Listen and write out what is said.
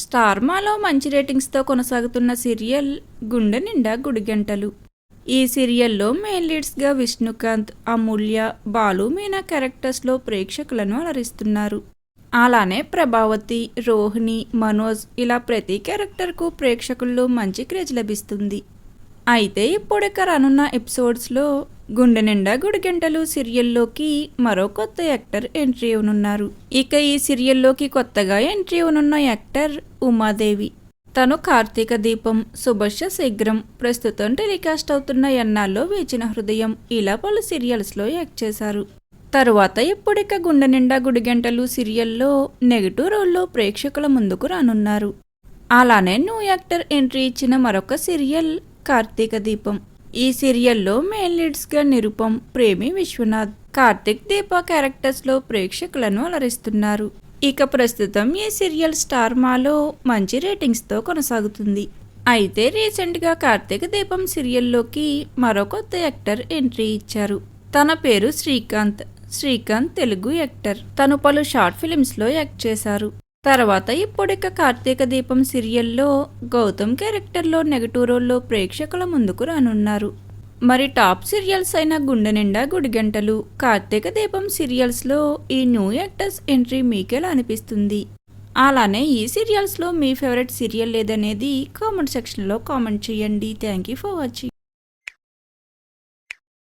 స్టార్మాలో మంచి రేటింగ్స్తో కొనసాగుతున్న సీరియల్ గుండె నిండా గుడిగంటలు. ఈ సీరియల్లో మెయిన్ లీడ్స్గా విష్ణుకాంత్, అమూల్య, బాలు, మీనా క్యారెక్టర్స్లో ప్రేక్షకులను అలరిస్తున్నారు. అలానే ప్రభావతి, రోహిణి, మనోజ్ ఇలా ప్రతి క్యారెక్టర్కు ప్రేక్షకుల్లో మంచి క్రేజ్ లభిస్తుంది. అయితే ఇప్పుడిక రానున్న ఎపిసోడ్స్లో గుండె నిండా గుడిగంటలు సీరియల్లోకి మరో కొత్త యాక్టర్ ఎంట్రీ ఇవ్వనున్నారు. ఇక ఈ సీరియల్లోకి కొత్తగా ఎంట్రీ ఇవ్వనున్న యాక్టర్ ఉమాదేవి. తను కార్తీక దీపం, శుభశ్య శీఘ్రం, ప్రస్తుతం టెలికాస్ట్ అవుతున్న ఎన్నాల్లో వేచిన హృదయం ఇలా పలు సీరియల్స్లో యాక్ట్ చేశారు. తరువాత ఇప్పుడిక గుండె నిండా గుడిగంటలు సీరియల్లో నెగిటివ్ రోల్లో ప్రేక్షకుల ముందుకు రానున్నారు. అలానే న్యూ యాక్టర్ ఎంట్రీ ఇచ్చిన మరొక సీరియల్ కార్తీక దీపం. ఈ సీరియల్లో మెయిన్ లీడ్స్గా నిరుపమ్, ప్రేమి విశ్వనాథ్, కార్తిక్, దీప క్యారెక్టర్స్లో ప్రేక్షకులను అలరిస్తున్నారు. ఇక ప్రస్తుతం ఈ సీరియల్ స్టార్మాలో మంచి రేటింగ్స్తో కొనసాగుతుంది. అయితే రీసెంట్గా కార్తీక దీపం సీరియల్లోకి మరో కొత్త యాక్టర్ ఎంట్రీ ఇచ్చారు. తన పేరు శ్రీకాంత్. శ్రీకాంత్ తెలుగు యాక్టర్. తను పలు షార్ట్ ఫిలిమ్స్లో యాక్ట్ చేశారు. తర్వాత ఇప్పుడిక కార్తీక దీపం సీరియల్లో గౌతమ్ క్యారెక్టర్లో నెగటివ్ రోల్లో ప్రేక్షకుల ముందుకు రానున్నారు. మరి టాప్ సీరియల్స్ అయిన గుండె నిండా గుడిగంటలు, కార్తీక దీపం సీరియల్స్లో ఈ న్యూ యాక్టర్స్ ఎంట్రీ మీకెలా అనిపిస్తుంది? అలానే ఈ సీరియల్స్లో మీ ఫేవరెట్ సీరియల్ ఏదనేది కామెంట్ సెక్షన్లో కామెంట్ చేయండి. Thank you for watching.